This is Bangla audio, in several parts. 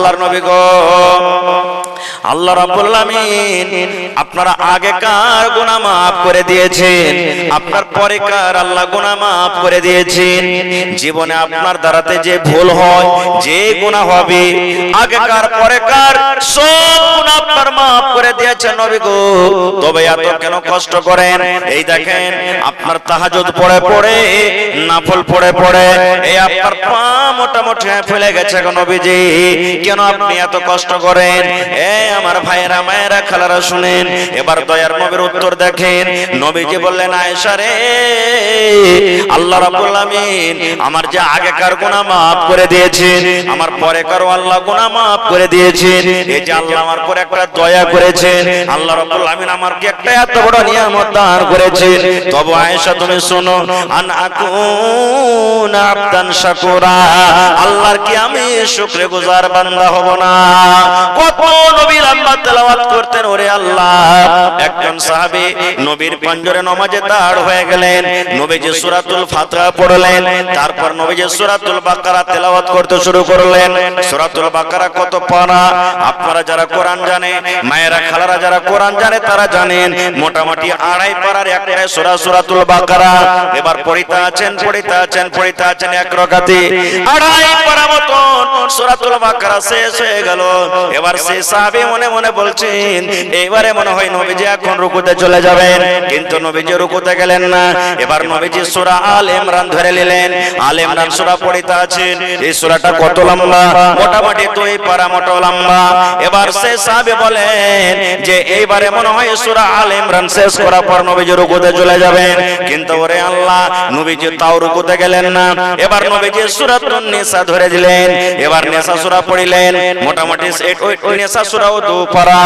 আল্লাহর নবী গো, আল্লাহ রাব্বুল আলামিন আপনারা আগেকার গুনাহ maaf করে দিয়েছেন, আপনার পরেকার আল্লাহ গুনাহ maaf করে দিয়েছেন। জীবনে আপনার দ্বারাতে যে ভুল হয়, যে গুনাহ হবে, আগেকার পরেকার সব গুনাহ আপনার maaf করে দিয়েছেন নবী গো। তবে এত কেন কষ্ট করেন? এই দেখেন আপনার তাহাজ্জুদ পড়ে পড়ে, নফল পড়ে পড়ে এই আপনার পা মোটামুটি ফেলে গেছে গো নবীজি। কেন আপনি এত কষ্ট করেন? আমার ভাইয়েরা, মায়েরা, খালারা শুনেন, এবার দয়ার নবীর উত্তর দেখেন। নবীজি বললেন, আয়েশা রে, আল্লাহ রাব্বুল আলামিন আমার যে আগেকার গুনাহ maaf করে দিয়েছেন, আমার পরেকারও আল্লাহ গুনাহ maaf করে দিয়েছেন। এই যে আল্লাহ আমার পরে একটা দয়া করেছেন, আল্লাহ রাব্বুল আলামিন আমাকে একটা এত বড় নিয়ামত দান করেছেন। তবে আয়েশা তুমি শোনো, আন আকুন আবদান শাকুরা, আল্লাহর কি আমি শুকরগুজার বান্দা হব না? কত নবী লম্বা তেলাওয়াত করতেন, ওরে আল্লাহ। একজন সাহাবী নবীর পাঞ্জরে নামাজে দাঁড় হয়ে গেলেন, নবীজি সূরাতুল ফাতিহা পড়লেন, তারপর নবীজি সূরাতুল বাকারা তেলাওয়াত করতে শুরু করলেন। সূরাতুল বাকারা কত পারা? আপনারা যারা কোরআন জানে, মায়েরা খালারা যারা কোরআন জানে তারা জানেন, মোটামুটি 2.5 পারার একটা সূরা সূরাতুল বাকারা। এবার পড়িতে আছেন এক রাকাতে 2.5 পারা মতন সূরাতুল বাকারা শেষ হয়ে গেল। এবার সেই সাহাবী মনে মনে বলছেন, এবারে মনে হয় নবীজি এখন রুকুতে চলে যাবেন, কিন্তু নবীজি রুকুতে গেলেন না। এবার নবীজি সূরা আলে ইমরান ধরে নিলেন, আলে ইমরান সূরা পড়িতে আছেন। এই সূরাটা কত লম্বা? মোটামুটি 2 পারা মতো লম্বা। এবার সেই সাহাবী বলেন যে এইবারে মনে হয় সূরা আলে ইমরান শেষ করার পর নবীজি রুকুতে চলে যাবেন, কিন্তু ওরে আল্লাহ, নবীজি তাও রুকুতে গেলেন না। এবার নবীজি সূরাতুন নিসা ধরে দিলেন, এবার নিসা সূরা পড়িলেন, মোটামুটি ওই নিসা সূরাও 2 পারা।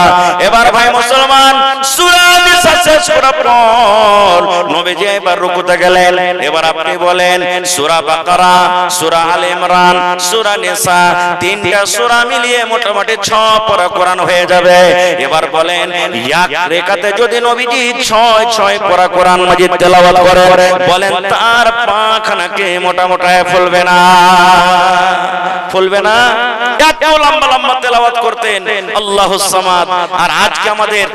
এবার ভাই মুসলমান, সূরা নিসা শেষ করার পর নবীজি এবার রুকুতে গেলেন। এবার আপনি বলেন, সূরা বাকারা, সূরা আলে ইমরান, সূরা নিসা, 3টা সূরা মিলিয়ে মোটামুটি 6 পারা কোরআন হয়ে যাবে। এবার বলেন, এক রাকাতে যদি নবীজি 6 পারা কোরআন মাজিদ তেলাওয়াত করে, বলেন তার পাখানাকে মোটামুটি ফুলবে না? ফুলবে না? এত লম্বা লম্বা তেলাওয়াত করতেন আল্লাহুস সামাদ। আর আজকে আমাদের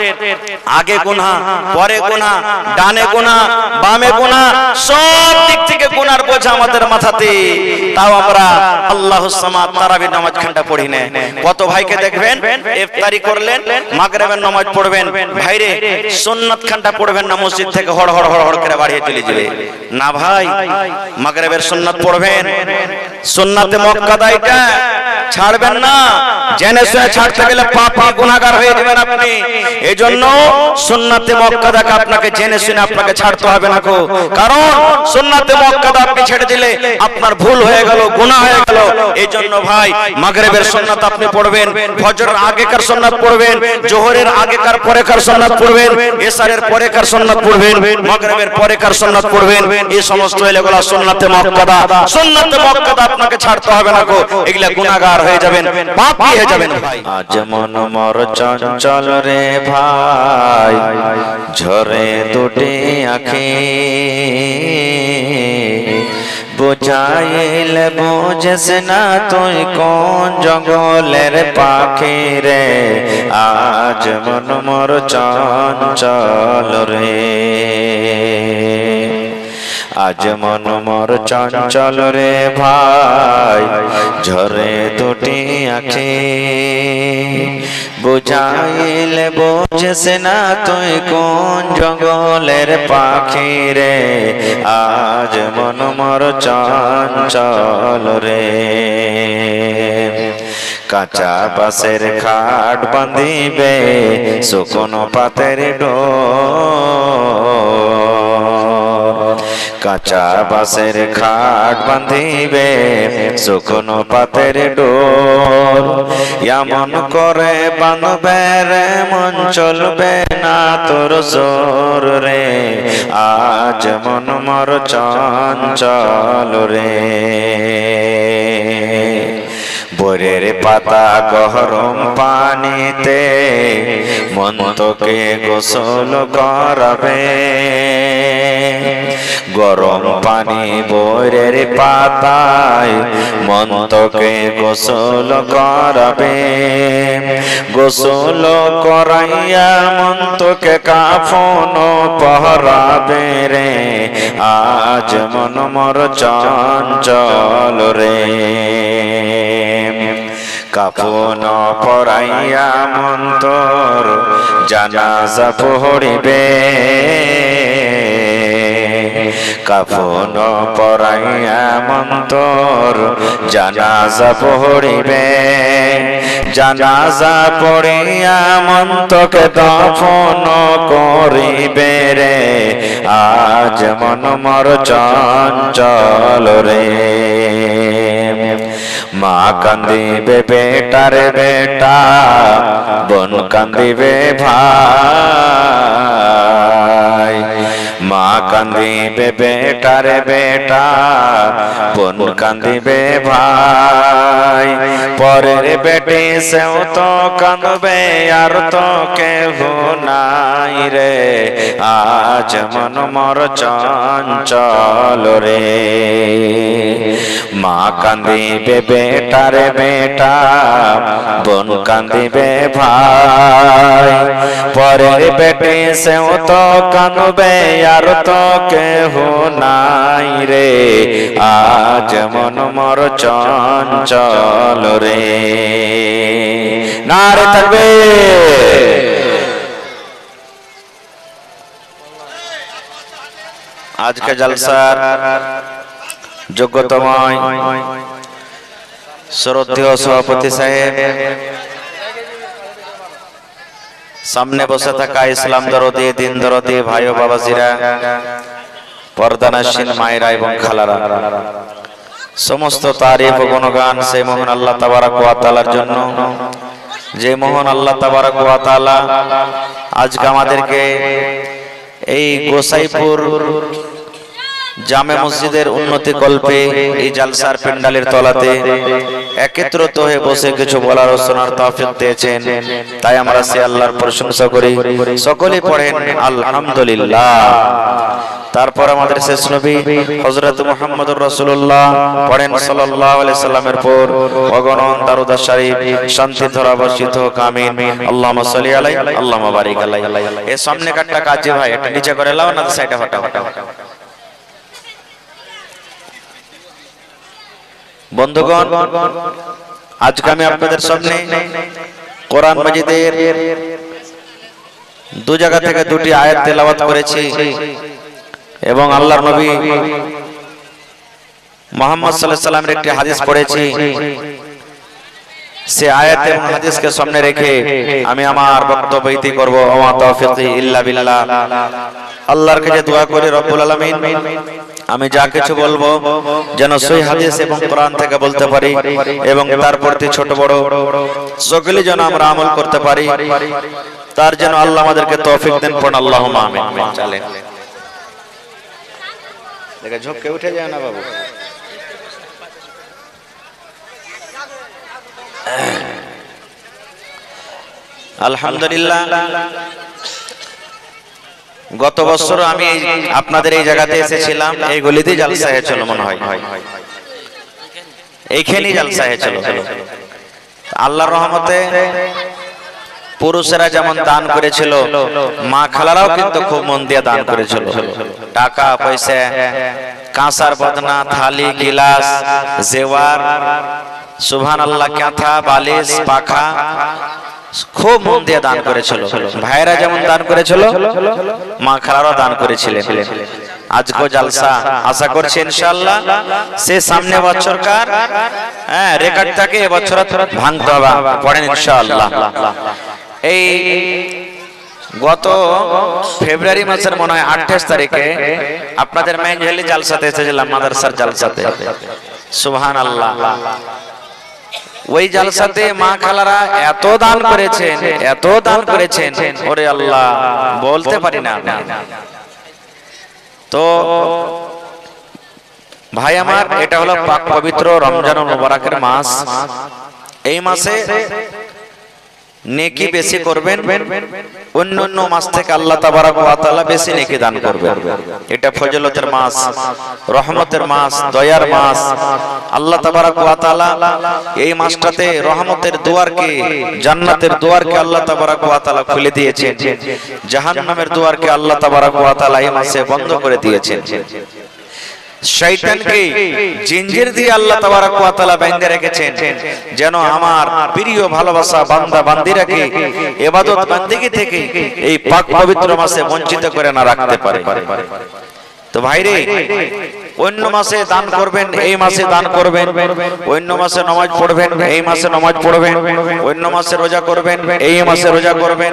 আগে গুনাহ, পরে গুনাহ, ডানে গুনাহ, বামে গুনাহ, সব দিক থেকে গুনার বোঝা আমাদের মাথাতে, তাও আমরা আল্লাহুস সামাদ তারাবির নামাজ খানটা পড়ি না। কত ভাইকে দেখবেন ইফতারি করলেন, মাগরিবের নামাজ পড়বেন, ভাইরে সুন্নাত খানটা পড়বেন না, মসজিদ থেকে হড় হড় হড় হড় করে বাড়িয়ে চলে যাবে না। ভাই মাগরিবের সুন্নাত পড়বেন, সুন্নাতে মুআক্কাদা এটা ছাড়বেন না। জেনে শুনে ছাড়তে গেলে পাপী গুনাহগার হয়ে যাবেন আপনি। এজন্য সুন্নাতে মুআক্কাদাকে আপনাকে জেনে শুনে আপনাকে ছাড়তে হবে না, কারণ সুন্নাতে মুআক্কাদা আপনি ছেড়ে দিলে আপনার ভুল হয়ে গেল, গুনাহ হয়ে গেল। এইজন্য ভাই মাগরিবের সুন্নাত আপনি পড়বেন, ফজরের আগেকার সুন্নাত পড়বেন, যোহরের আগেকার পরেকার সুন্নাত পড়বেন, এশারের পরেকার সুন্নাত পড়বেন, মাগরিবের পরেকার সুন্নাত পড়বেন। এই সমস্ত এগুলা সুন্নাতে মুআক্কাদা। সুন্নাতে মুআক্কাদা আপনাকে ছাড়তে হবে না, এগুলা গুনাহগার হয়ে যাবেন, পাপী হয়ে যাবেন ভাই। আজ মন মোর চঞ্চল রে ভাই, ঝরে দুটি আঁখি, বুঝাইলে বুঝেস না তুই কোন জঙ্গলের পাখি রে। আজ মন মোর চঞ্চল রে, আজ মন মোর চঞ্চল রে ভাই, ঝরে দুটি আঁখি, বুঝাইলে বুঝেস না তুই কোন জঙ্গলের পাখি রে। আজ মন মোর চঞ্চল রে, কাঁচা বাঁশের খাট বাঁধিবে, শুকনো পাতের ডোর, কাঁচা বাঁশের খাট বাঁধিবে, শুকনো পাতের ডোর। এমন করে বাঁধবে রে, মন চলবে না তোর জোর রে। আজ মন মোর চঞ্চল রে, বরের পাতা গরম পানিতে মন্তকে গোসল করাবে, গরম পানি বরের পাতায় মন্তকে গোসল করাবে, গোসল করাইয়া মন্তকে কাফন পহরাবে রে, আজ মন মর চঞ্চল রে। কাফন পরাইয়া মন্তর জানাজা পড়িবে, কাফন পরাইয়া মন্তর জানাজা পড়িবে, জানাজা পড়িয়া মন্তকে দফন করিবে রে, আজ মন মর চঞ্চল রে। মা কান্দিবে বেটার বেটা, বোন কান্দিবে ভাই, মা কান্দিবে বেটার বেটা, বোন কান্দিবে ভাই, পরের বেটি সেও তো কাঁদবে আর তো কেহ নাই রে, আজ মন মর চঞ্চল রে। মা কান্দিবে বেটার বেটা, বোন কান্দিবে ভাই, পরের বেটি সেও তো কাঁদবে আর তো কেহ নাই রে, আজ মন মর চঞ্চল রে। নারে তাকবীর। আজকে জলসার যোগ্যতময় শ্রদ্ধেয় সভাপতি সাহেব, সামনে বসে থাকা ইসলাম দরদি দিন দরদি ভাই ও বাবাজিরা, পর্দানাসীন মায়েরা এবং খালারা, সমস্ত তারিফ ও গুণগান সেই মহান আল্লাহ তাবারক ওয়া তাআলার জন্য, যে মহান আল্লাহ তাবারক ওয়া তাআলা আজকে আমাদেরকে এই গোসাইপুর জামে মসজিদের উন্নতি কল্পে এই জালসার প্যান্ডালের তলাতে একত্রিত হয়ে বসে কিছু বলার ও শোনার তৌফিক দিয়েছেন, তাই আমরা সে আল্লাহর প্রশংসা করি। সকলেই পড়েন আলহামদুলিল্লাহ। তারপর আমাদের শেষ নবী হযরত মুহাম্মদুর রাসূলুল্লাহ পড়েন সাল্লাল্লাহু আলাইহি সাল্লামের পর অগণন দারুদ শরীফ শান্তি ধারা বর্ষিত হোক, আমিন। আল্লাহুম্মা সাল্লি আলাইহি আল্লাহুম্মা বারিক আলাইহি। এই সামনে কাটটা কাজী ভাই এটা নিচে করে লাও না, সাইডে হটা হটা। বন্ধুগণ, আজকে আমি আপনাদের সামনে কোরআন মাজিদের দু জায়গা থেকে দুটি আয়াত তেলাওয়াত করেছি এবং আল্লাহর নবী মুহাম্মদ সাল্লাল্লাহু আলাইহি সাল্লামের একটি হাদিস পড়েছি। সে আয়াত এবং হাদিসকে সামনে রেখে আমি আমার বক্তব্য ইতি করব। ওয়া তাওফিকি ইল্লা বিল্লাহ। আল্লাহর কাছে দোয়া করি রব্বুল আলামিন আমি যা কিছু বলবো যেন সহিহ হাদিস এবং কোরআন থেকে বলতে পারি এবং তার প্রতি ছোট বড় সকলে যেন আমরা আমল করতে পারি, তার যেন আল্লাহ আমাদেরকে তৌফিক দেন। পড়ুন আল্লাহুম্মা আমিন। চলেন দেখে ঝোঁকে উঠে যায় না বাবু। আলহামদুলিল্লাহ, গত বছর আমি আপনাদের এই জায়গাতে এসেছিলাম, এই গলিতেই জালসা হয়েছিল মনে হয়, এইখানেই জালসা হয়েছিল। আল্লাহর রহমতে পুরুষেরা যেমন দান করেছিল, মা খালারাও কিন্তু খুব মন দিয়ে দান করেছিল। টাকা পয়সা, কাঁসার বদনা, থালি, গিলাস, জেওয়ার, সুবহানাল্লাহ, কাঁথা, বালিশ, পাখা খুব মন দিয়ে দান করেছিল। ভাইরা যেমন দান করেছিল, মা খালারাও দান করেছিলেন। আজকে জালসা আশা করছি ইনশাআল্লাহ সে সামনে বছরকার রেকর্ডটাকে এবছর ভাঙতে হবে। পড়েন ইনশাআল্লাহ। এই গত ফেব্রুয়ারি মাসের মনে হয় 28 তারিখে আপনাদের মেনজেলি জালসাতে এসেছিলাম, মাদ্রাসার জালসাতে। সুবহানাল্লাহ, ওই জালসাতে মা খালারা এত দান করেছেন, এত দান করেছেন, ওরে আল্লাহ বলতে পারি না। তো ভাই আমার, এটা হলো পাক পবিত্র রমজানুল মুবারকের মাস। এই মাসে নেকি বেশি করবেন, অন্যান্য মাস থেকে আল্লাহ তাবারক ওয়া তাআলা বেশি নেকি দান করবেন। এটা ফজিলতের মাস, রহমতের মাস, দয়ার মাস। আল্লাহ তাবারক ওয়া তাআলা এই মাসটাতে রহমতের দুয়ারকে, জান্নাতের দুয়ারকে আল্লাহ তাবারক ওয়া তাআলা খুলে দিয়েছেন, জাহান্নামের দুয়ারকে আল্লাহ তাবারক ওয়া তাআলা এই মাসে বন্ধ করে দিয়েছেন। শয়তানকে জিঞ্জির দিয়ে আল্লাহ তাবারক ওয়া তাআলা বেঁধে রেখেছেন, যেন আমার প্রিয় ভালোবাসা বান্দা বান্দিরাকে ইবাদত বান্দিগি থেকে এই পাক পবিত্র মাসে বঞ্চিত করে না রাখতে পারে। তো ভাইরে, অন্য মাসে দান করবেন, এই মাসে দান করবেন, অন্য মাসে নামাজ পড়বেন, এই মাসে নামাজ পড়বেন, অন্য মাসে রোজা করবেন, এই মাসে রোজা করবেন,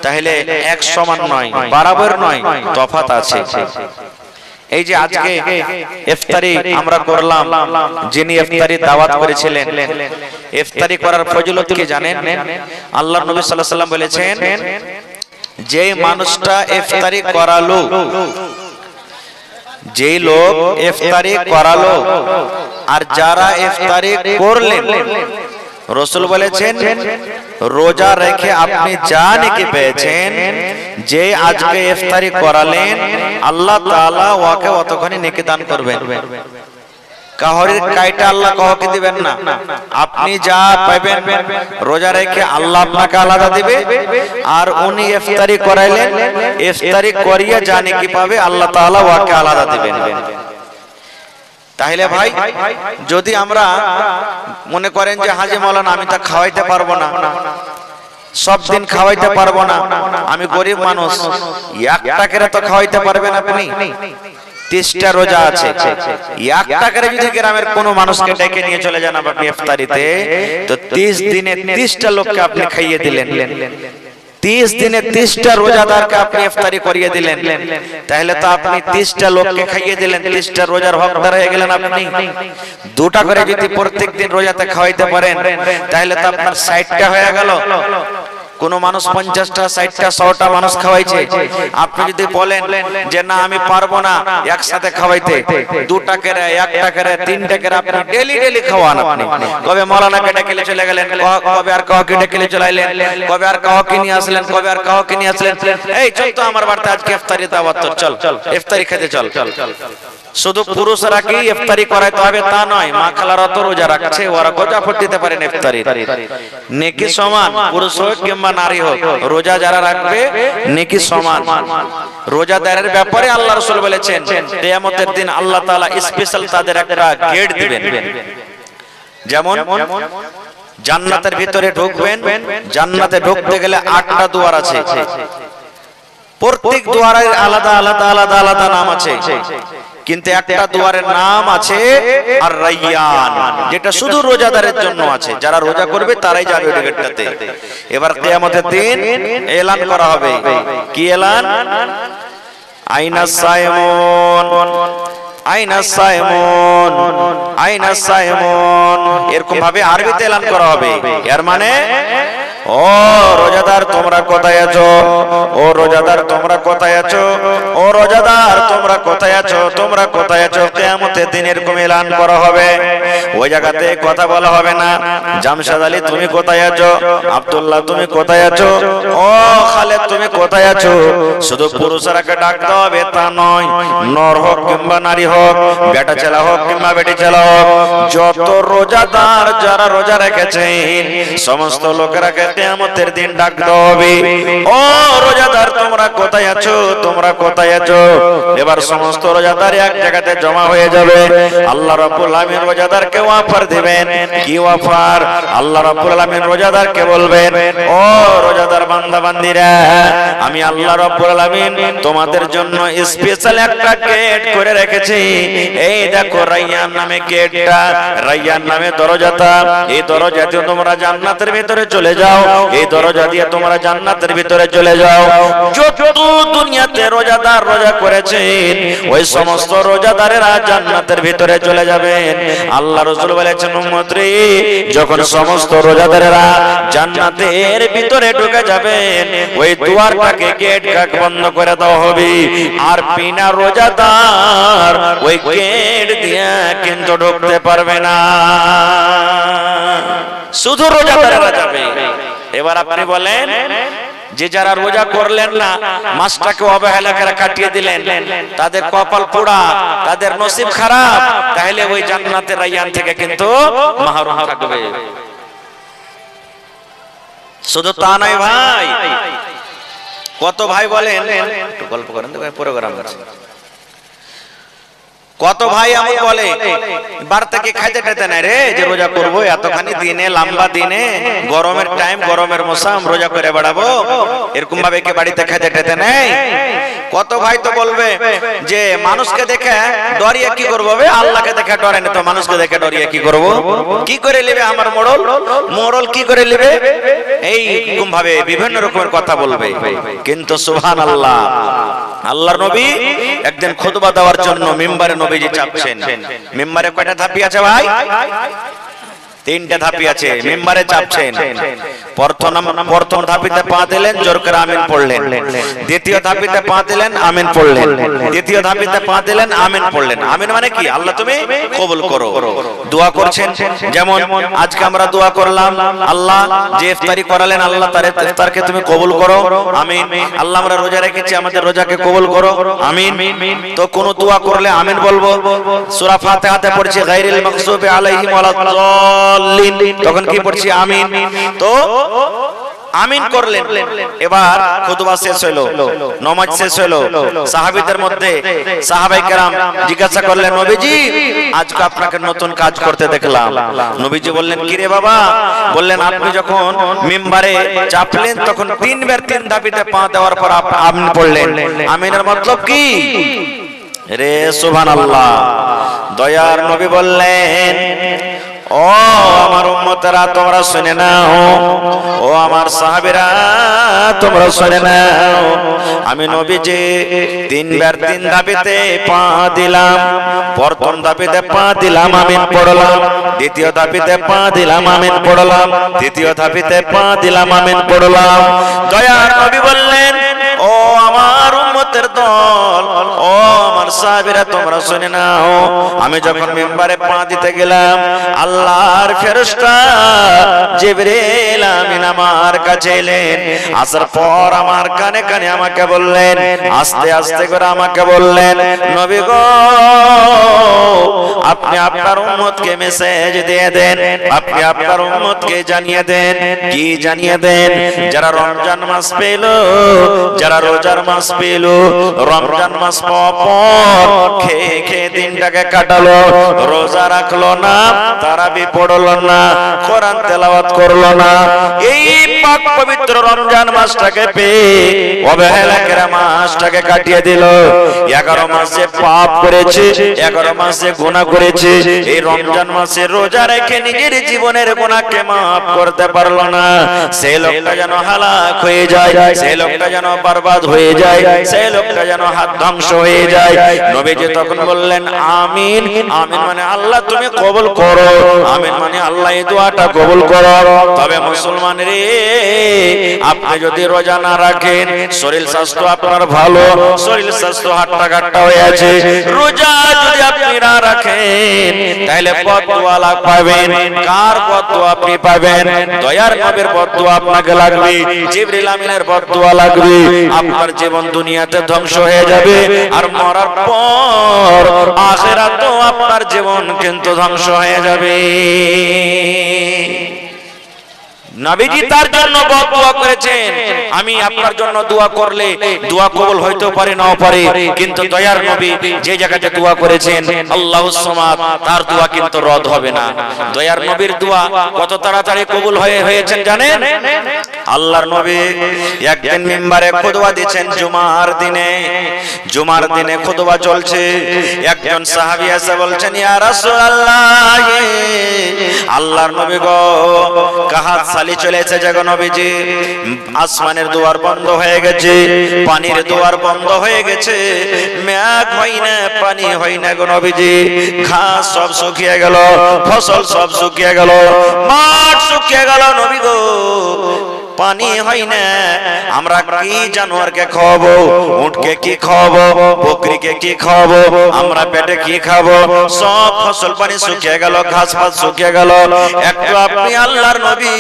তাহলে এক সমান নয়, বরাবর নয়, তফাৎ আছে। এই যে আজকে ইফতারি আমরা করলাম, যিনি ইফতারি দাওয়াত করেছিলেন, ইফতারি করার ফজিলত কি জানেন? আল্লাহর নবী সাল্লাল্লাহু আলাইহি সাল্লাম বলেছেন, যে মানুষটা ইফতারি করালো, যে লোক ইফতারি করালো আর যারা ইফতারি করলেন, রাসূল বলেছেন রোজা রেখে আপনি যা নেকি পেয়েছেন, যে আজকে ইফতারি করালেন, আল্লাহ তাআলা ওকে অতখানি নেকি দান করবেন। কাহরির কাইটা আল্লাহ কাউকে দিবেন না, আপনি যা পাবেন রোজা রেখে আল্লাহ আপনাকে আলাদা দিবে, আর উনি ইফতারি করাইলেন, ইফতারি করিয়া যা নেকি পাবে আল্লাহ তাআলা ওকে আলাদা দিবেন। তাহলে ভাই, যদি আমরা মনে করেন যে হাজী মাওলানা আমি তা খাওয়াইতে পারবো না, সব দিন খাওয়াইতে পারবো না, আমি গরিব মানুষ, একটা করে তো খাওয়াইতে পারবেন আপনি, 30টা রোজা আছে, একটা করে যদি গ্রামের কোন মানুষকে ডেকে নিয়ে চলে যান আপনি ইফতারিতে, তো 30 দিনে 30টা লোককে আপনি খাইয়ে দিলেন, 30 দিনে 30টা রোজাদারকে আপনি ইফতারি করিয়ে দিলেন, তাহলে তো আপনি 30টা লোককে খাইয়ে দিলেন, 30টা রোজার হকদার হয়ে গেলেন আপনি। দুটা করে যদি প্রত্যেকদিন রোজাতে খাওয়াইতে পারেন, তাহলে তো আপনার 60টা হয়ে গেল। কোন মানুষ 50টা 60টা 100টা মানুষ খাওয়াইছে, আপনি যদি বলেন যে না আমি পারবো না একসাথে খাওয়াইতে, দুটা করে, একটা করে, তিনটা করে আপনি ডেলি ডেলি খাওয়ান। আপনি কবে মাওলানাকে ডেকে চলে গেলেন, কবে আর কাউকে ডেকে চলে আইলেন, কবে আর কাউকে নিয়ে আসলেন, কবে আর কাউকে নিয়ে আসলেন, এই চল তো আমার বাড়িতে আজকে ইফতারি দাওয়াত, চল ইফতারি খেতে চল। শুধু পুরুষরা কি ইফতারি করাইতে হবে তা নয়, মা খালারা তো রোজা রাখছে, ওরা গোজা দিতে পারেন ইফতারি, নেকি সমান, পুরুষ হোক কিংবা নারী হোক, রোজা যারা রাখবে নেকি সমান। রোজাদারের ব্যাপারে আল্লাহ রাসূল বলেছেন কিয়ামতের দিন আল্লাহ তাআলা স্পেশাল তাদের একটা গেট দিবেন। যেমন জান্নাতের ভিতরে ঢুকবেন, জান্নাতে ঢুকতে গেলে 8টা দুয়ার আছে, প্রত্যেক দুয়ারের আলাদা আলাদা আলাদা আলাদা নাম আছে, কিন্তু একটা দুয়ারের নাম আছে আর রায়্যান, যেটা শুধু রোজাদারের জন্য আছে, যারা রোজা করবে তারাই যাবে ওই গেটটাতে। এবার কিয়ামতের দিন এলান করা হবে, কি এলান? আইনা সাইমুন, আইনা সাইমুন, আইনা সাইমুন, এরকম ভাবে আরবিতে এলান করা হবে। এর মানে ও রোজাদার তোমরা কোথায় আছো, ও রোজাদার তোমরা কোথায় আছো, ও রোজাদার তোমরা কোথায় আছো, তোমরা কোথায় আছো। কিয়ামতের দিন এরকম এলান করা হবে। ওই জায়গাতে কথা বলা হবে না জামশাদ আলী তুমি কোথায় আছো, আব্দুল্লাহ তুমি কোথায় আছো, ও খালেদ তুমি কোথায় আছো। শুধু পুরুষরাকে ডাকতে হবে তা নয়, নর হোক কিংবা নারী হোক, বেটা ছেলে হোক কিংবা বেটি ছেলে হোক, যত রোজাদার যারা রোজা রেখেছেন সমস্ত লোকেরাকে কিয়ামতের দিন ডাকতে হবে, ও রোজাদার তোমরা কোথায় আছো, তোমরা কোথায় আছো। এবার সমস্ত রোজাদার এক জায়গাতে জমা হয়ে যাবে। আল্লাহ রাব্বুল আলামিন রোজাদারকে অফার দিবেন। কি অফার? আল্লাহ রাব্বুল আলামিন রোজাদারকে বলবেন, ও রোজাদার বান্দা বান্দিরা, আমি আল্লাহ রাব্বুল আলামিন তোমাদের জন্য স্পেশাল একটা গেট করে রেখেছি। এই দেখো রায়্যান নামে গেটটা, রায়্যান নামে দরজাটা, এই দরজা দিয়ে তোমরা জান্নাতের ভিতরে চলে যাও, এই দরজা দিয়ে তোমরা জান্নাতের ভিতরে চলে যাও। যত দুনিয়াতে রোজাদার রোজা করেছেন ওই সমস্ত রোজাদারেরা জান্নাতের ভিতরে চলে যাবেন। আল্লাহ রাসূল বলেছেন উম্মতরে, যখন সমস্ত রোজাদারেরা জান্নাতের ভিতরে ঢুকে যাবেন ওই দুয়ারটাকে গেটটাকে বন্ধ করে দেওয়া হবে, আর বিনা রোজাদার ওই গেট দিয়ে কিন্তু ঢুকতে পারবে না। শুধু রোজাদারেরা যাবে। এবার আপনি বলেন যে যারা রোজা করলেন না, মাসটাকে অবহেলা করে কাটিয়ে দিলেন, তাদের কপাল পোড়া, তাদের নসিব খারাপ, তাহলে ওই জান্নাতের রায়্যান থেকে কিন্তু মাহরুম থাকবে। শুধু তা নয় ভাই, কত ভাই বলেন, একটু গল্প করেন তো, প্রোগ্রাম আছে, কত ভাই এমন বলে বার থেকে খাইতে টাইতে নাই রে, যে রোজা করবো এতখানি দিনে, লম্বা দিনে, গরমের টাইম, গরমের মৌসুম, রোজা করে বেড়াবো, এরকম ভাবে কে বাড়িতে খাইতে টাইতে নেই। কত ভাই তো বলবে যে মানুষকে দেখে ডরিয়ে কি করবো, আল্লাহকে দেখে ডরে না তো মানুষকে দেখে ডরিয়ে কি করবো, কি করে নেবে আমার মোড়ল কি করে নেবে, এইরকম ভাবে বিভিন্ন রকমের কথা বলবে। কিন্তু সুবহানাল্লাহ, আল্লাহর নবী একদিন খুতবা দেওয়ার জন্য মিম্বারে নবীজি চাপছেন। মিম্বারে কয়টা ধাপি আছে ভাই? তিনটা ধাপি আছে। মিম্বারে চাপছেন, প্রথম ধাপিতে পা দিলেন, জোর করে আমিন পড়লেন। দ্বিতীয় ধাপিতে পা দিলেন, আমিন পড়লেন। তৃতীয় ধাপিতে পা দিলেন, আমিন পড়লেন। আমিন মানে কি? আল্লাহ তুমি কবুল করো। দোয়া করছেন, যেমন আজকে আমরা দোয়া করলাম, আল্লাহ যে ইফতারি করালেন, আল্লাহ তার ইফতারকে তুমি কবুল করো, আমিন। আল্লাহ আমরা রোজা রেখেছি, আমাদের রোজাকে কবুল করো, আমিন। তো কোন দোয়া করলে আমিন বলবো। সূরা ফাতিহাতে পড়ছি গায়রিল মাগযুবি আলাইহিম ওয়ালাদ-দাল্লিন, তখন কি পড়ছি? আমিন। তো আমিন করলেন। এবার খুতবা শেষ হলো, নামাজ শেষ হলো। সাহাবীদের মধ্যে সাহাবায়ে কেরাম জিজ্ঞাসা করলেন, নবীজি আজকে আপনাকে নতুন কাজ করতে দেখলাম। নবীজি বললেন, কি রে বাবা? বললেন, আপনি যখন মিম্বারে চাপলেন তখন তিনবার তিন ধাপিতে পা দেওয়ার পর আমিন পড়লেন। আমিনের মতলব কি রে? সুবহানাল্লাহ। দয়ার নবী বললেন, ও আমার উম্মতেরা তোমরা শুনে নাও, ও আমার সাহাবীরা তোমরা শুনে নাও, আমি নবীজি তিনবার তিন ধাপিতে পা দিলাম। প্রথম ধাপিতে পা দিলাম, আমিন পড়লাম। দ্বিতীয় ধাপিতে পা দিলাম, আমিন পড়লাম। তৃতীয় ধাপিতে পা দিলাম, আমিন পড়লাম। দয়ার নবী বললেন, ও আমার উম্মতের দল, ও আমার সাহাবীরা তোমরা শুনে নাও, আমি যখন মিম্বারে পা দিতে গেলাম, আল্লাহর ফেরেশতা জিবরিল আমিন আমার কাছে এলেন। আসার পর আমার কানে কানে আমাকে বললেন, আস্তে আস্তে করে আমাকে বললেন, নবী গো আপনি আপনার উম্মতকে মেসেজ দিয়ে দেন, আপনি আপনার উম্মতকে জানিয়ে দেন। কি জানিয়ে দেন? যারা রমজান মাস পেল, যারা রোজার মাস পেল, রমজান মাস পর খেয়ে খেয়ে দিনটাকে কাটালো, রোজা রাখলো না, তারাবি পড়লো না, কোরআন তেলাওয়াত করলো না, এই পাক পবিত্র রমজান মাসটাকে পেয়ে অবহেলা করে মাসটাকে কাটিয়ে দিল। 11 মাসে পাপ করেছে, 11 মাসে গুনাহ করেছে, এই রমজান মাসে রোজা রেখে নিজের জীবনের গুনাহকে মাফ করতে পারলো না। সেই লোকটা যেন হালাক হয়ে যায়, সেই লোকটা যেন বরবাদ হয়ে যায়, সেই লোকটা যেন হাত ধ্বংস হয়ে যায়। নবীজি তখন বললেন, আমিন। আমিন মানে আল্লাহ তুমি কবুল করো, আমিন মানে আল্লাহ এই দোয়াটা কবুল করো। তবে মুসলমান রে, আপনি যদি রোজা না রাখেন, শরীর স্বাস্থ্য আপনার ভালো, শরীর স্বাস্থ্য হাট্টা কাট্টা হয়ে আছে, রোজা যদি আপনি না রাখেন তাহলে বদদুয়া পাবেন। কার বদদুয়া আপনি পাবেন? দয়ার নবীর বদদুয়া আপনাকে লাগবে, জিবরিল আমিনের বদদুয়া লাগবে। আপনার জীবন দুনিয়াতে ধ্বংস হয়ে যাবে, আর মরার পর আখিরাতেও আপনার জীবন কিন্তু ধ্বংস হয়ে যাবে। নবীজি তার জন্য বদদুয়া করেছেন। আমি আপনার জন্য দোয়া করলে দোয়া কবুল হইতে পারে নাও পারে, কিন্তু দয়ার নবী যে জায়গাতে দোয়া করেছেন আল্লাহুস সামাদ, তার দোয়া কিন্তু রদ হবে না। দয়ার নবীর দোয়া কত তাড়াতাড়ি কবুল হয়েছেন জানেন? আল্লাহর নবী একদিন মিম্বারে খুতবা দিচ্ছেন জুমার দিনে। জুমার দিনে খুতবা চলছে, একজন সাহাবী এসে বলছেন, ইয়া রাসূলুল্লাহ, আল্লাহর নবী গো, কাহাত সালি চলেছে যে গো নবীজি, আসমানের দুয়ার বন্ধ হয়ে গেছে, পানির দুয়ার বন্ধ হয়ে গেছে, মেঘ হয় না, পানি হয় না গো নবীজি, ঘাস সব শুকিয়ে গেল, ফসল সব শুকিয়ে গেল, মাঠ শুকিয়ে গেল নবী গো, পানি হয় না, আমরা কি জানোয়ারকে খাওয়াবো, উটকে কি খাওয়াবো, বকরিকে কি খাওয়াবো, আমরা পেটে কি খাবো, সব ফসল পানি শুকিয়ে গেল, ঘাস ফাস শুকিয়ে গেল। একটু আপনি আল্লাহর নবী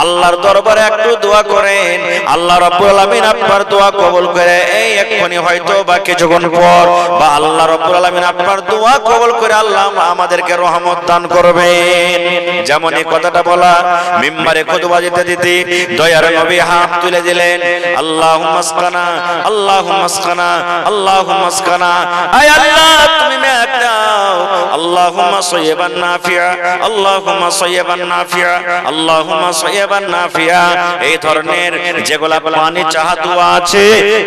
আল্লাহর দরবারে একটু দোয়া করেন, আল্লাহ রাব্বুল আলামিন আপনার দোয়া কবুল করে এই এক্ষুনি হয়তো বা কিছুক্ষণ পর বা আল্লাহ রাব্বুল আলামিন আপনার দোয়া কবুল করে আল্লাহ আমাদেরকে রহমত দান করবেন। যেমন এই কথাটা বলা মিম্বারে খুতবা দিতে দিতে দয়ার নবী হাত তুলে দিলেন, আল্লাহুম্মা আসকানা আল্লাহুম্মা আসকানা আল্লাহুম্মা আসকানা, আয় আল্লাহ তুমি মেঘ দাও, আল্লাহুম্মা সাইয়্যিবান নাফিয়া আল্লাহুম্মা সাইয়্যিবান নাফিয়া আল্লাহুম্মা সাইয়্যিবান নাফিয়া। এই ধরনের যেগুলা পানি চাহা দোয়া আছে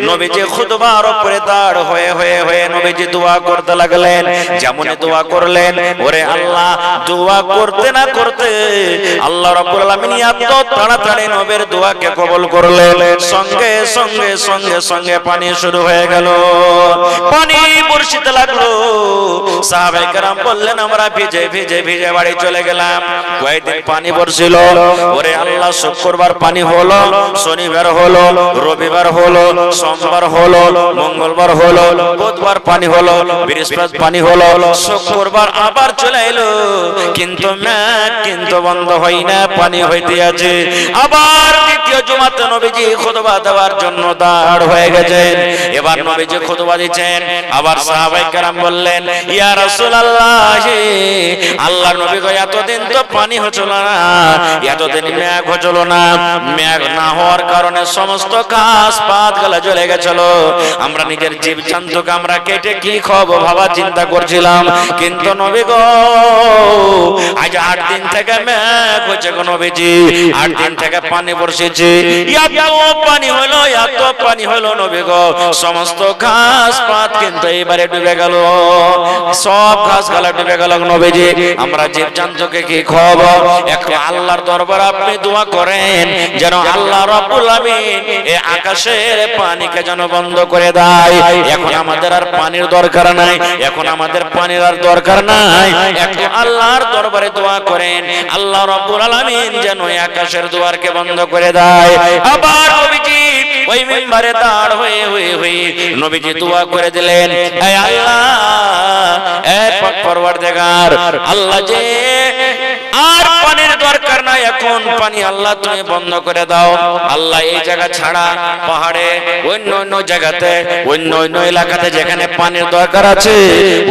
নবীজি খুতবার উপরে দাঁড় হয়ে হয়ে হয়ে নবীজি দোয়া করতে লাগলেন। যেমন দোয়া করলেন, ওরে আল্লাহ দোয়া করতে না করতে আল্লাহ রাব্বুল আলামিন এত তাড়াতাড়ি নবীর দোয়াকে কবুল করলেন, সঙ্গে সঙ্গে সঙ্গে সঙ্গে পানি শুরু হয়ে গেল, পানি বর্ষিতে লাগলো। সাহাবায়ে কেরাম বললেন আমরা ভিজে ভিজে ভিজে বাড়ি চলে গেলাম। কয়েকদিন পানি বর্ষিল, ওরে আল্লাহ শুক্রবার পানি হলো, শনিবার হলো, রবিবার হলো, সোমবার হলো, মঙ্গলবার হলো, বুধবার পানি হলো, বৃহস্পতিবার পানি হলো, শুক্রবার আবার চলে এলো, কিন্তু কিন্তু বন্ধ হয় না, পানি হইতে আছে। আবার দ্বিতীয় জুমাতে নবীজি খুতবা দেওয়ার জন্য দাঁড় হয়ে গেছেন। এবার নবীজি খুতবা দিচ্ছেন, আবার সাহাবায়ে কেরাম বললেন, ইয়া রাসূলুল্লাহ, আল্লাহর নবী গো এতদিন তো পানি হচ্ছিল না, এতদিন মেঘ হচ্ছিল না, মেঘ না হওয়ার কারণে সমস্ত ঘাস পাত গুলো জ্বলে গেছিল, আমরা নিজের জীব জন্তুকে আমরা কেটে কি খাবো ভাবা চিন্তা করছিলাম, কিন্তু নবী গো আজ 8 দিন থেকে মেঘ হচ্ছে গো নবীজি, 8 দিন থেকে পানি বর্ষিছে, এত পানি হলো এত পানি হলো নবী গো, সমস্ত ঘাস পাত কিন্তু এবারে ডুবে গেল, সব ঘাস গালা ডুবে গেল নবীজি, আমরা জীব জন্তুকে কি খাবো? একটু আল্লাহর দরবারে আপনি দোয়া করেন যেন আল্লাহ রাব্বুল আলামিন এই আকাশের পানিকে যেন বন্ধ করে দেয়। এখন আমাদের আর পানির দরকার নাই, এখন আমাদের পানির আর দরকার নাই, একটু আল্লাহর দরবারে দোয়া করেন আল্লাহ রাব্বুল আলামিন যেন এই আকাশের দুয়ারকে বন্ধ করে দেয়। আবার নবীজি ওই মিম্বারে দাঁড় হয়ে হয়ে হয়ে নবীজি দোয়া করে দিলেন, হে আল্লাহ, হে পাক পরওয়ারদিগার, আল্লাহ যে আর পানির দরকার নাই, এখন পানি আল্লাহ তুমি বন্ধ করে দাও। আল্লাহ এই জায়গা ছাড়া পাহাড়ে অন্য অন্য জায়গাতে অন্য অন্য এলাকাতে যেখানে পানির দরকার আছে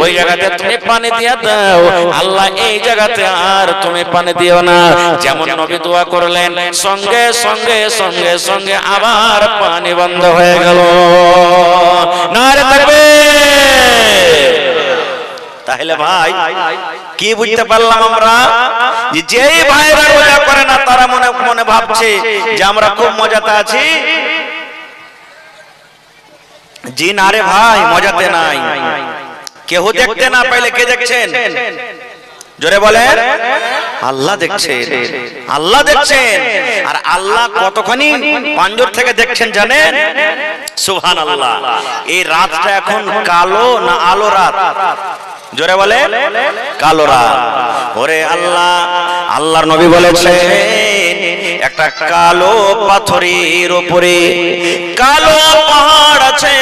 ওই জায়গাতে তুমি পানি দিয়ে দাও, আল্লাহ এই জায়গাতে আর তুমি পানি দিও না। যেমন নবী দোয়া করলেন, সঙ্গে সঙ্গে সঙ্গে সঙ্গে আবার পানি বন্ধ হয়ে গেল। নারে তাকবীর। তাহলে ভাই কি বুঝতে পারলাম আমরা, যেই ভাইরা রোজা করে না তারা মনে মনে ভাবছে যে আমরা খুব মজাতে আছি। জি না রে ভাই, মজাতে নাই। কেউ দেখতে না পাইলে কে দেখছেন? জোরে বলেন, আল্লাহ দেখছেন, আল্লাহ দেখছেন। আর আল্লাহ কতখানি পাঞ্জর থেকে দেখছেন জানেন? সুবহানাল্লাহ। এই রাতটা এখন কালো না আলো রাত? জোরে বলে, কালো রাত। ওরে আল্লাহ, আল্লাহর নবী বলেছেন একটা কালো পাথরের উপরে কালো পাহাড় আছে,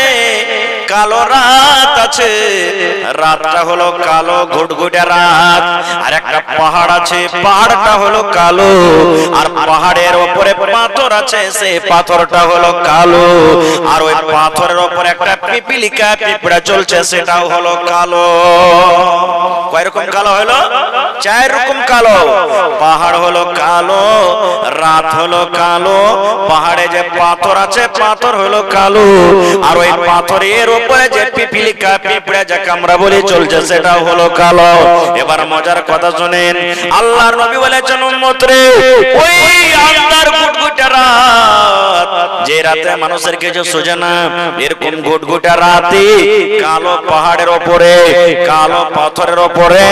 কালো রাত আছে, রাতটা হলো কালো ঘুটঘুটে রাত। আর একটা পাহাড় আছে, পাহাড়টা হলো কালো, আর পাহাড়ের উপরে পাথর আছে, সেই পাথরটা হলো কালো। আর ওই পাথরের উপরে একটা পিপিলিকা পিঁপড়া চলছে, সেটাও হলো কালো। কয় রকম কালো হলো? 4 রকম কালো। পাহাড় হলো কালো, রাত হলো কালো, পাহাড়ে যে পাথর আছে পাথর হলো কালো, আর ওই পাথরের উপরে যে পিপিলিকা পিঁপড়া যাকে আমরা বলি চলছে সেটাও হলো কালো। এবার মজার কথা শুনেন, আল্লাহর নবী বলেছেন উম্মত রে, ওই আন্ধার গুটগুটে রাত, যে রাতে মানুষের কিছু সোজে না। এরকম ঘুটঘুটা রাতে কালো পাহাড়ের ওপরে, কালো পাথরের ওপরে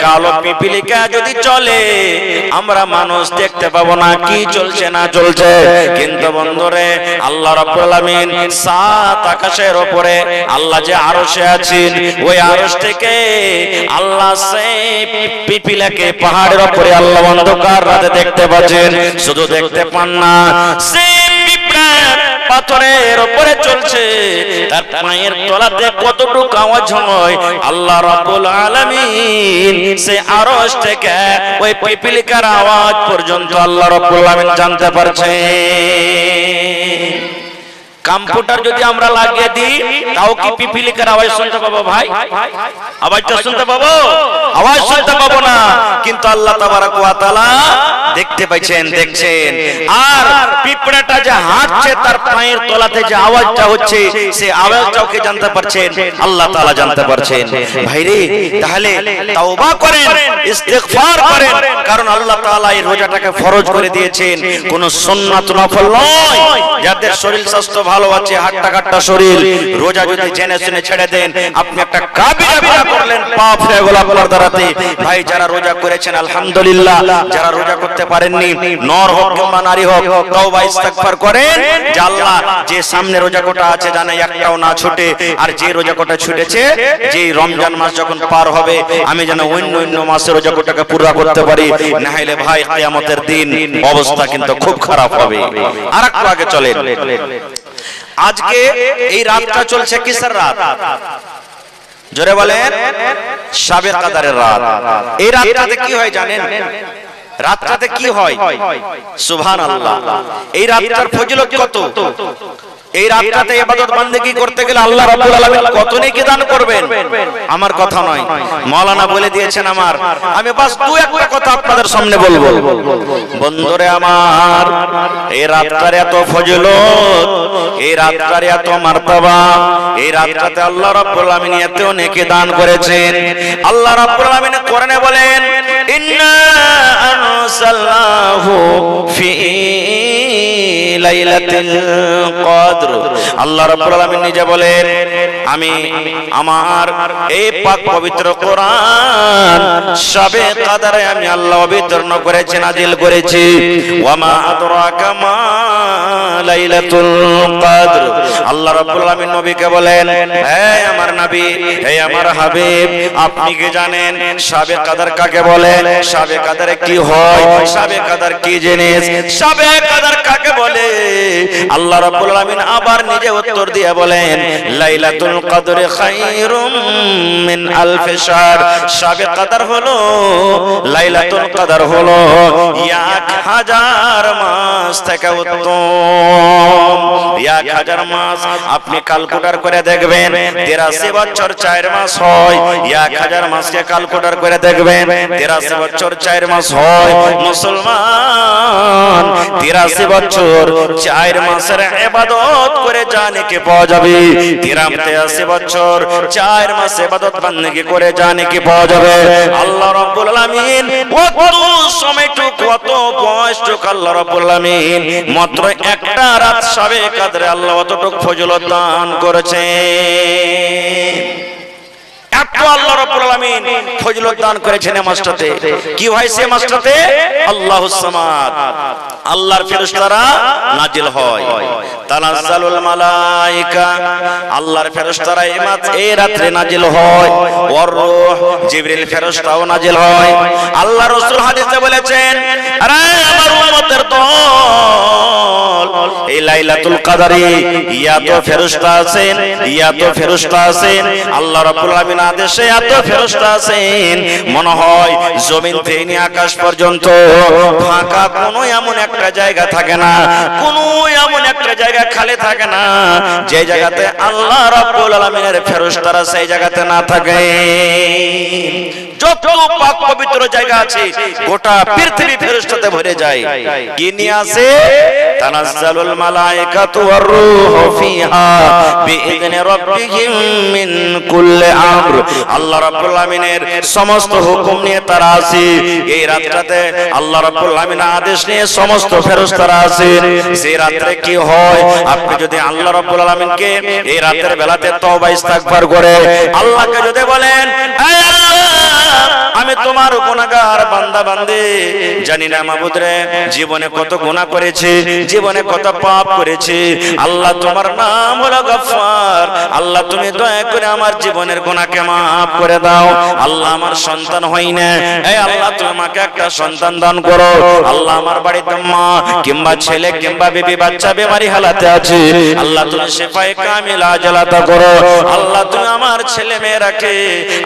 কালো পিপিলিকা যদি চলে, আমরা মানুষ দেখতে পাবো না কি চলছে না চলছে। কিন্তু বন্ধুরে, আল্লাহ রাব্বুল আলামিন সাত আকাশের ওপরে আল্লাহ যে আরশে আছেন, ওই আরশ থেকে আল্লাহ সেই পিপিলিকাকে পাহাড়ের ওপরে আল্লাহ অন্ধকার রাতে দেখতে পাচ্ছেন। শুধু দেখতে পান না, সেই পিঁপড়া পাথরের উপরে চলছে, তার পায়ের তলাতে কতটুকু আওয়াজ হয় আল্লাহ রাব্বুল আলামিন সেই আরশ থেকে ওই পিপিলিকার আওয়াজ পর্যন্ত আল্লাহ রাব্বুল আলামিন জানতে পারছে। কম্পিউটার যদি আমরা লাগিয়ে দিই, তাও কি পিপিলিকার আওয়াজ শুনতে পাবো ভাই? আওয়াজটা শুনতে পাবো? আওয়াজ শুনতে পাবো না। কিন্তু আল্লাহ তাবারক ওয়া তাআলা দেখতে পাচ্ছেন, দেখছেন। আর পিঁপড়াটা যে হাঁটছে, তার পায়ের তলাতে যে আওয়াজটা হচ্ছে, সেই আওয়াজটাও কে জানতে পারছেন? আল্লাহ তাআলা জানতে পারছেন। ভাইরে, তাহলে তওবা করেন, ইস্তিগফার করেন, কারণ আল্লাহ তাআলা এই রোজাটাকে ফরজ করে দিয়েছেন। কোন সুন্নাত নফল নয়। যাদের শরীর স্বাস্থ্য ভালো আছে, হাট্টা কাট্টা শরীর, রোজা যদি জেনে শুনে ছেড়ে দেন, আপনি একটা কাবিরা গুনাহ করলেন, পাপ হয়ে গেল আপনার দ্বারাতে। ভাই, যারা রোজা করেছেন আলহামদুলিল্লাহ, যারা রোজা করতে পারেননি, নর হোক কিংবা নারী হোক, তওবা ইস্তিগফার করেন যে আল্লাহ, যে সামনে রোজা কোটা আছে জানে একটাও না ছুটে, আর যে রোজা কোটা ছুটেছে, যে রমজান মাস যখন পার হবে, আমি যেন অন্য অন্য মাসে রোজা কোটাকে পুরা করতে পারি। না হলে ভাই, কিয়ামতের দিন অবস্থা কিন্তু খুব খারাপ হবে। আরেকটু আগে চলেন। আজকে এই রাতটা চলছে কিসের রাত? জোরে বলেন। শাবে কদরের রাত। এই রাতটাতে কি হয় জানেন? রাতটাতে কি হয়? সুবহানাল্লাহ। এই রাতটার ফজিলত কত? এই রাতটাতে ইবাদত বান্দেগি করতে গেলে আল্লাহ রাব্বুল আলামিন কত নেকি দান করবেন। আমার কথা নয়, মাওলানা বলে দিয়েছেন আমার। আমি বাস দু একটা কথা আপনাদের সামনে বলবো। বন্ধুরে আমার, এই রাতটার এত ফজিলত, এই রাতটার এত মারতাবা, এই রাতটাতে আল্লাহ রাব্বুল আলামিন এত নেকি দান করেছেন। আল্লাহ রাব্বুল আলামিন কোরআনে বলেন, ইন্না আনসালনাহু ফি লাইলাতুল কদর। আল্লাহ রাব্বুল আলামিন নিজে বলেন, আমি আমার এই পাক পবিত্র কোরআন শাবে কদরে আমি আল্লাহ অবতীর্ণ করেছি, নাজিল করেছি। ওয়া মা আদরাকা মা লাইলাতুল কদর। আল্লাহ রাব্বুল আলামিন নবীকে বলেন, হে আমার নবী, হে আমার হাবিব, আপনি কি জানেন শাবে কদর কাকে বলে? শাবে কদরে কি হয়? শাবে কদর কি জিনিস? শাবে কদর কাকে বলে? আল্লাহ রাব্বুল আলামিন আবার নিজে উত্তর দিয়ে বলেন, লাইলাতুল কদর খায়রুম মিন আলফি শাহর। শাবে কদর হলো, লাইলাতুল কদর হলো 1000 মাস থেকে উত্তম। 1000 মাস আপনি ক্যালকুলেটর করে দেখবেন, 83 বছর 4 মাস হয়। 1000 মাসকে ক্যালকুলেটর করে দেখবেন, 83 বছর 4 মাস হয়। মুসলমান 83 বছর 4 মাসের ইবাদত করে জানে কি পাওয়া যাবে। 83 বছর 4 মাস ইবাদত বান্দেগি করে জানে কি পাওয়া যাবে। আল্লাহ রাব্বুল আলামিন কত সময়টুকু, কত বয়সটুকু আল্লাহ রাব্বুল আলামিন মাত্র একটা রাত শাবে কদরে আল্লাহ অতটুকু ফজিলত দান করেছেন। এত আল্লাহ রাব্বুল আলামিন ফজিলত দান করেছেন এই মাসটাতে। কি হয় সেই মাসটাতে? আল্লাহুস সামাদ, আল্লাহর ফেরেশতারা নাজিল হয়। তানাজ্জালুল মালায়েকা, আল্লাহর ফেরেশতারা এই রাতে নাজিল হয়। ওয়ার রূহ, জিবরিল ফেরেশতাও নাজিল হয়। আল্লাহ রাসূল হাদিসে বলেছেন, আরে আমার উম্মতের দল, এই লাইলাতুল কদরে এত ফেরেশতা আছেন, এত ফেরেশতা আছেন, আল্লাহ রাব্বুল আলামিন আদেশে এত ফেরেশতা আছেন, মনে হয় জমিন থেকে নিয়ে আকাশ পর্যন্ত ফাঁকা কোনো এমন একটা জায়গা থাকে না, কোনো এমন একটা জায়গা খালি থাকে না যে জায়গাতে আল্লাহ রাব্বুল আলামিনের ফেরেশতারা সেই জায়গাতে না থাকে। যত পাক পবিত্র জায়গা আছে গোটা পৃথিবী ফেরেশতাতে ভরে যায়। কি নিয়ে আসে? তানাজ্জালুল মালায়েকাতু ওয়ার রূহু ফিহা বিইذনি রাব্বিহিম মিন কুল্লি আমর। আল্লাহ রাব্বুল আমিনের সমস্ত হুকুম নিয়ে তারা আছে এই রাতটাতে। আল্লাহ রাব্বুল আমিনের আদেশ নিয়ে সমস্ত ফেরেশতারা আছে। সেই রাতে কি হয়, আপনি যদি আল্লাহ রাব্বুল আমিনকে এই রাতের বেলাতে তওবা ইস্তিগফার করে আল্লাহকে যদি বলেন, হে আল্লাহ আমি তোমার গুনাহগার বান্দা বান্দী, জানি না মাবুদ রে জীবনে কত গুনাহ করেছি, জীবনে কত পাপ করেছি। আল্লাহ তোমার নাম হলো গফফার। আল্লাহ তুমি দয়া করে আমার জীবনের গুনাহকে maaf করে দাও। আল্লাহ আমার সন্তান হয় না, এই আল্লাহ তুমি আমাকে একটা সন্তান দান করো। আল্লাহ আমার বাড়িতে মা কিংবা ছেলে কিংবা বিবি বাচ্চা বেমারি হালাতে আছে, আল্লাহ তুমি শিফায়ে কামিলা আজলাতা করো। আল্লাহ তুমি আমার ছেলে মেয়েরাকে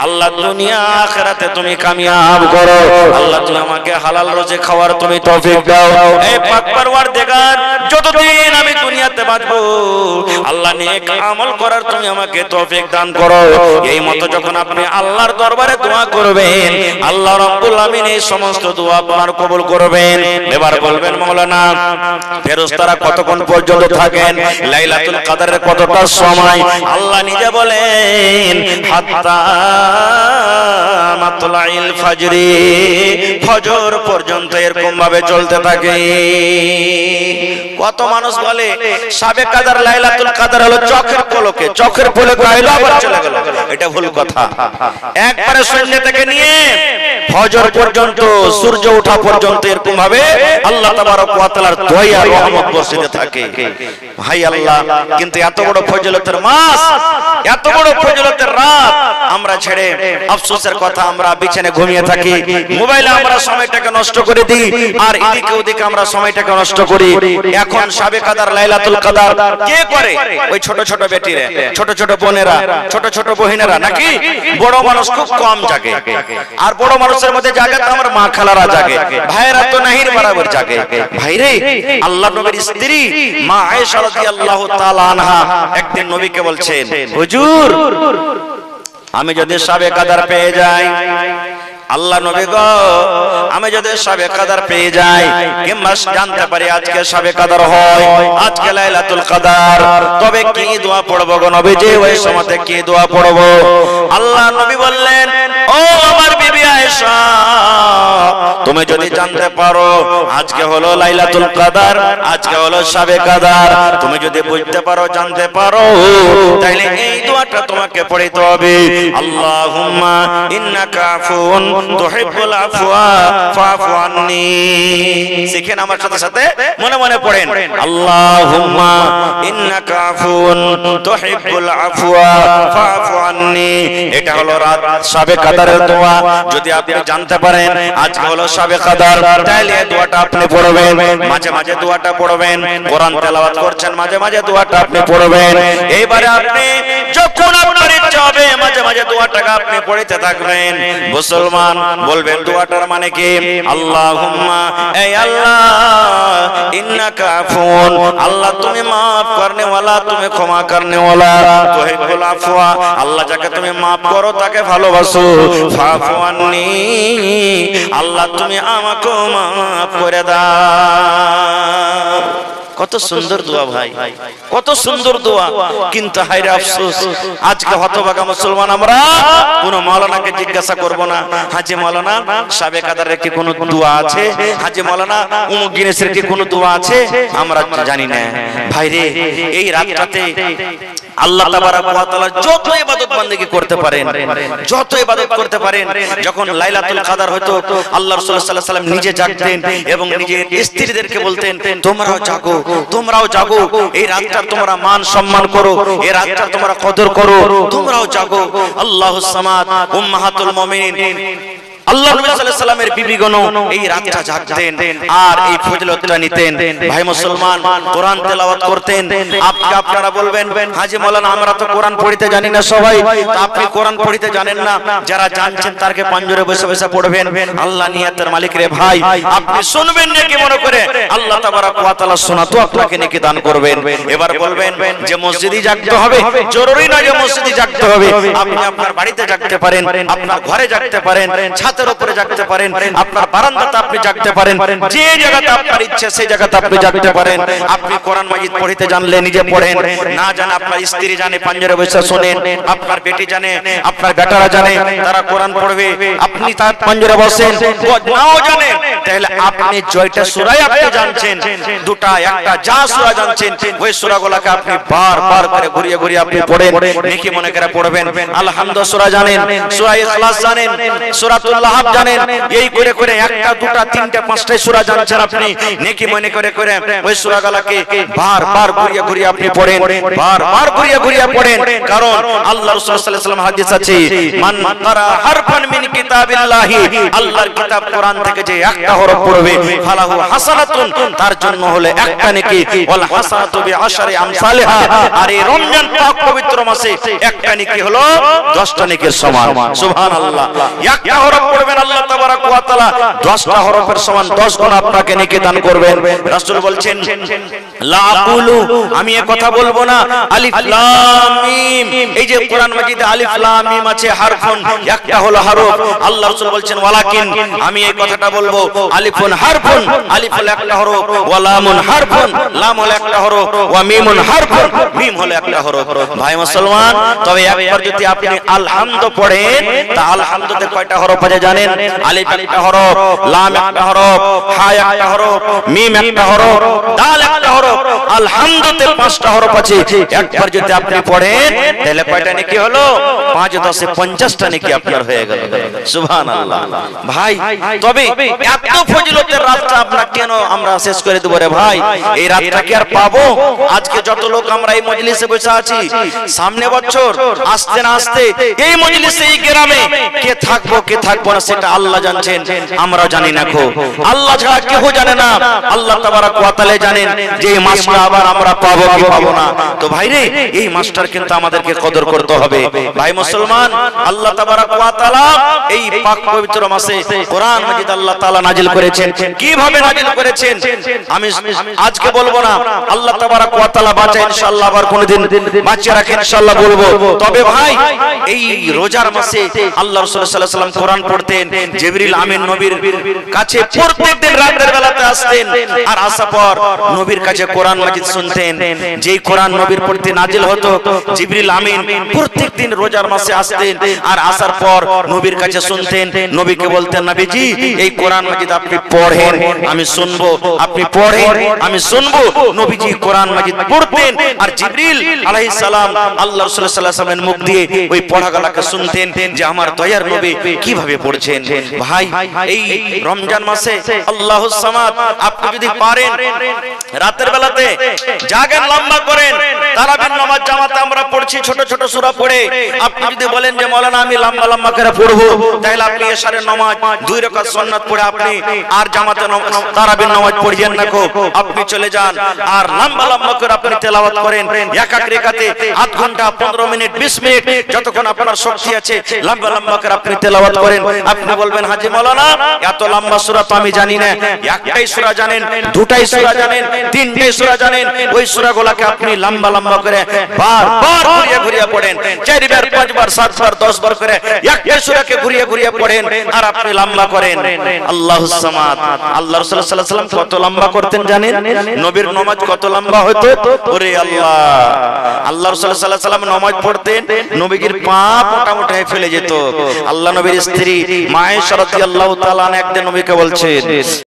আল্লাহ দুনিয়া আখিরাতে তুমি কামিয়াব করো। আল্লাহ তুমি আমাকে হালাল রুজি খাওয়ার তুমি তৌফিক দাও। এই পাক পরওয়ারদিগার যতদিন আমি দুনিয়াতে বাঁচবো আল্লাহ নেক আমল করার তুমি আমাকে তৌফিক দান করো। এই মতো যখন আপনি আল্লাহর দরবারে দোয়া করবেন আল্লাহ রাব্বুল আমিন এই সমস্ত দোয়া আপনার কবুল করবেন। এবার বলবেন মাওলানা ফেরেশতারা কতক্ষণ পর্যন্ত থাকেন, লাইলাতুল কদরের কতটা সময়? আল্লাহ নিজে বলেন হাত্তা মাতলাইল ফাজরি, ফজর পর্যন্ত এরকম ভাবে চলতে থাকে। কত মানুষ বলে শাবে কদর লাইলাতুল কদর হলো চোখের পলকে, চোখের পলকে আইলো আবার চলে গেল। এটা ভুল কথা। একবারে সন্ধ্যা থেকে নিয়ে ফজর পর্যন্ত, সূর্য ওঠা পর্যন্ত এরকম ভাবে আল্লাহ তাবারক ওয়া তাআলার দয়া রহমত বর্ষিতে থাকে। ভাই আল্লাহ, কিন্তু এত বড় ফজিলতের মাস, এত বড় ফজিলতের রাত আমরা ছেড়ে আফসোসের কথা আমরা বিছানে ঘুমিয়ে থাকি, মোবাইলে আমরা সময়টাকে নষ্ট করে দিই, আর এদিকে ওদিকে আমরা সময়টাকে নষ্ট করি। এখন শাবে কদর লাইলাতুল কদর কে করে? ওই ছোট ছোট বেটিরা, ছোট ছোট বোনেরা, ছোট ছোট বহিনেরা, নাকি? বড় মানুষ খুব কম জাগে। আর বড় মানুষের মধ্যে জাগে তো আমার মা খালারা জাগে, ভাইরা তো নাহির বরাবর জাগে। ভাইরে, আল্লাহ নবীর স্ত্রী মা আয়েশা রাদিয়াল্লাহু তাআলা আনহা একদিন নবীকে বলছেন, হুজুর আমি যদি শাবে কদর পেয়ে যাই, আল্লাহ নবী গো আমি যদি শাবে কদর পেয়ে যাই কিংবা জানতে পারি আজকে শাবে কদর হয়, আজকে লাইলাতুল কদর, তবে কি দোয়া পড়বো গো নবীজি? ওই সময়তে কি দোয়া পড়বো? আল্লাহ নবী বললেন, ও আমার বিবি আয়েশা, তুমি যদি জানতে পারো আজকে হলো লাইলাতুল কদর, আজকে হলো শাবে কদর, তুমি যদি বুঝতে পারো, জানতে পারো, তাহলে এই দোয়াটা তোমাকে পড়তে হবে। আল্লাহুম্মা ইন্নাকা আফুন তুহিব্বুল আফওয়া ফাফু আন্নি। শিখেন আমার সাথে সাথে, মনে মনে পড়েন, আল্লাহুম্মা ইন্নাকা আফুন তুহিব্বুল আফওয়া ফাফু আন্নি। এটা হলো রাত শাবে কদরের দোয়া। যদি আপনি জানতে পারেন আজকে হলো শাবে কদর, তাহলে এই দোয়াটা আপনি পড়বেন। মাঝে মাঝে দোয়াটা পড়বেন। কোরআন তেলাওয়াত করছেন, মাঝে মাঝে দোয়াটা আপনি পড়বেন। এইবারে আপনি যখন আপনার ইচ্ছা হবে মাঝে মাঝে দোয়াটাকে আপনি পড়তে থাকবেন। মুসলমান বলবেন দোয়াটার মানে কি? আল্লাহুম্মা, এই আল্লাহ, ইন্নাকা আফুন, আল্লাহ তুমি maaf করনে ওয়ালা, তুমি ক্ষমা করনে ওয়ালা, তুহিব্বুল আফওয়া, আল্লাহ যাকে তুমি maaf করো তাকে ভালোবাসো, ফাফু আন্নি, আল্লাহ তুমি আমাকে maaf করে দাও। কত সুন্দর দোয়া ভাই, কত সুন্দর দোয়া। কিন্তু হায়রে আফসোস, আজকে হতভাগা মুসলমান আমরা কোন মাওলানাকে জিজ্ঞাসা করব না, হাজী মাওলানা শাবে কদরের কি কোনো দোয়া আছে? হাজী মাওলানা উমুক জিনিসের কি কোনো দোয়া আছে? আমরা জানি না। ভাইরে, এই রাতটাতে আল্লাহ তাবারক ওয়া তাআলা যত ইবাদত বندگی করতে পারেন, যত ইবাদত করতে পারেন। যখন লাইলাতুল কদর হতো আল্লাহ রাসূল সাল্লাল্লাহু আলাইহি ওয়াসাল্লাম নিজে জাগতেন এবং নিজের স্ত্রীদেরকে বলতেন, তোমরাও জাগো, তোমরাও জাগো, এই রাতটা তোমরা মান সম্মান করো, এই রাতটা তোমরা কদর করো, তোমরাও জাগো। আল্লাহুস সামাদ, উম্মাহাতুল মুমিনিন আল্লাহ নবী সাল্লাল্লাহু আলাইহি ওয়াসাল্লামের বিবিগণ এই রাতটা জাগতেন আর এই ফজিলতটা নিতেন। ভাই মুসলমান, কোরআন তেলাওয়াত করতেন। আপনারা বলবেন, হাজী মাওলানা আমরা তো কোরআন পড়তে জানি না সবাই। তো আপনি কোরআন পড়তে জানেন না, যারা জানছেন তারকে পাঞ্জরে বসে বসে পড়বেন। আল্লাহ নিয়াতের মালিক রে ভাই, আপনি শুনবেন নাকি মনে করে আল্লাহ তাবারক ওয়া তাআলা শোনা তো আপনাকে নেকি দান করবেন। এবার বলবেন যে মসজিদে জাগতে হবে, জরুরি নয় যে মসজিদে জাগতে হবে। আপনি আপনার বাড়িতে জাগতে পারেন, আপনার ঘরে জাগতে পারেন, ছাদের উপরে জাগতে পারেন, আপনার বারান্দাতে আপনি জাগতে পারেন, যে জায়গাতে আপনার ইচ্ছে সেই জায়গাতে আপনি জাগতে পারেন। আপনি কোরআন মাজিদ পড়তে জানলে নিজে পড়েন, না জানে আপনার স্ত্রী জানে পাঞ্জরে বসে শোনেন, আপনার বেটি জানে, আপনার বেটারা জানে, তারা কোরআন পড়বে, আপনি তার পাঞ্জরে বসেন, নাও জানে তাহলে আপনি জয়টা সূরা আপনি জানছেন, দুটা একটা যা সূরা জানছেন ওই সূরাগুলোকে আপনি বারবার করে ঘুরিয়ে ঘুরিয়ে আপনি পড়েন, নেকি মনে করে পড়বেন। আলহামদুলিল্লাহ সূরা জানেন, সূরা ইখলাস জানেন, সূরাতুল লাহাব জানেন, এই করে করে একটা দুটা তিনটা পাঁচটা সূরা জানছেন আপনি, নেকি মনে করে করে ওই সূরাগুলোকে বারবার ঘুরিয়ে ঘুরিয়ে আপনি পড়েন, বারবার ঘুরিয়ে ঘুরিয়ে পড়েন। কারণ আল্লাহ রাসূল সাল্লাল্লাহু আলাইহি ওয়াসাল্লাম হাদিস আছে, মান কারা হারফান মিন কিতাবিল্লাহি, আল্লাহর কিতাব কোরআন থেকে যে একটা হরফ পড়বে ফালাহু হাসানাতুন, তার জন্য হলো একটা নেকি, ওয়াল হাসানাতু বিআশরি আমসালিহা, আর এই রমজান পাক পবিত্র মাসে একটা নেকি হলো 10টা নেকির সমান। সুবহানাল্লাহ, একটা হরফ পড়বেন আল্লাহ তাবারাক ওয়া তাআলা 10টা হরফের সমান 10 গুণ আপনাকে নেকি দান করবেন। রাসূল বলছেন লা আকুলু, আমি এই কথা বলবো না আলিফ লাম মিম, এই যে কোরআন মাজিদে আলিফ লাম মিম আছে হারফুন, একটা হলো হরফ, আল্লাহ রাসূল বলছেন ওয়ালাকিন, আমি এই কথাটা বলবো আলিফুন হারফুন, আলিফ হলো একটা হরফ, ওয়া লামুন হারফুন, লাম হলো একটা হরফ, ওয়া মিমুন হারফুন, মিম হলো একটা হরফ। ভাই মুসলমান, তবে একবার যদি আপনি আলহামদ পড়েন তা আলহামদতে কয়টা হরফ আছে জানেন? আলিফ একটা হরফ, লাম একটা হরফ, হা একটা হরফ, মিম একটা হরফ, দাল একটা হরফ, আলহামদতে 5টা হরফ আছে। একবার যদি আপনি পড়েন তাহলে কয়টা নেকি হলো? 5 10 50টা নেকি আপনার হয়ে গেল। সুবহানাল্লাহ। ভাই তবে এত ফজিলতের রাতটা আমরা কেন আমরা শেষ করে দেব রে ভাই? এই রাতটা কি আর পাবো? আজকে যত লোক আমরা এই মজলিসে বসে আছি, সামনে বছর আসতে না আসতে এই মজলিসে এই গ্রামে কে থাকবো কে থাকবো না সেটা আল্লাহ জানছেন, আমরাও জানি না। আল্লাহ ছাড়া কেউ জানে না, আল্লাহ তাবারাক ওয়া তাআলা জানেন যে এই মাসটা আবার আমরা পাবো কি পাবো না। তো ভাই রে, এই মাসটার কিন্তু আমাদেরকে কদর করতে হবে। ভাই মুসলমান, আল্লাহ তাবারাক ওয়া তাআলা এই পাক পবিত্র মাসে কোরআন মাজিদ আল্লাহ তাআলা নাজিল করেছেন। কিভাবে নাজিল করেছেন আমি আজকে বলবো না, আল্লাহ তাবারাক ওয়া তাআলা বাঁচায় ইনশাআল্লাহ, আবার কোনদিন বাঁচিয়ে রাখেন ইনশাআল্লাহ বলবো। তবে ভাই এই রোজার মাসে আল্লাহ রাসূল সাল্লাল্লাহু আলাইহি ওয়াসাল্লাম কোরআন পড়তেন, জিবরিল আমিন নবীর কাছে প্রত্যেকদিন রাতের বেলাতে আসতেন, আর আসার পর নবীর কাছে কোরআন মাজিদ শুনতেন। যেই কোরআন নবীর প্রতি নাজিল হতো, জিবরিল আমিন প্রত্যেকদিন রোজার মাসে আসতেন, আর আসার পর নবীর কাছে শুনতেন, নবীকে বলতেন নবীজি এই কোরআন মাজিদ আপনি পড়েন আমি শুনবো, আপনি পড়েন আমি শুনবো। নবীজি কোরআন মাজিদ পড়তেন, আর জিবরিল আলাইহিস সালাম আল্লাহ রাসূল সাল্লাল্লাহু আলাইহি ওয়াসাল্লামের মুখ দিয়ে ওই পড়াগুলোকে শুনতেন যে আমার দয়ার নবী কিভাবে পড়ছেন। ভাই এই রমজান মাসে আল্লাহুস সামাদ, আপনি যদি পারেন রাতের বেলাতে জাগেন, লম্বা করেন, তারাবির নামাজ জামাতে আমরা পড়ছি ছোট ছোট সূরা পড়ে। আপনি যদি বলেন যে মাওলানা আমি লম্বা লম্বা করে পড়বো, তাহলে আপনি এশারের নামাজ 2 রাকাত সুন্নাত পড়ে আপনি আর জামাতে তারাবির নামাজ পড়িয়েন না, আপনি চলে যান আর লম্বা লম্বা করে আপনি তেলাওয়াত করেন। এক এক রাকাতে আধ ঘন্টা 15 মিনিট 20 মিনিট যতক্ষণ আপনার শক্তি আছে লম্বা লম্বা করে আপনি তেলাওয়াত করেন। আপনি বলবেন হাজী মাওলানা এত লম্বা সূরা তো আমি জানি না, একটাই সূরা জানেন, দুটাই সূরা জানেন, তিনটাই সূরা জানেন, ওই সূরাগুলোকে আপনি লম্বা লম্বা করে বারবার ঘুরিয়ে ঘুরিয়ে পড়েন, 4 বার 5 বার 7 বার 10 বার করে একটা সূরাকে ঘুরিয়ে ঘুরিয়ে পড়েন, আর আপনি লম্বা করেন। আল্লাহুস সামাদ, আল্লাহ রাসূল সাল্লাল্লাহু আলাইহি ওয়াসাল্লাম কত লম্বা করতেন জানেন? নবীর নামাজ কত লম্বা হতো? ওরে আল্লাহ, আল্লাহ রাসূল সাল্লাল্লাহু আলাইহি ওয়াসাল্লাম নামাজ পড়তেন, নবীর পা মোটামুটি হয়ে ফেলে যেত। আল্লাহ নবীর স্ত্রী মা আয়েশা রাদিয়াল্লাহু তাআলা একদিন নবীকে বলছেন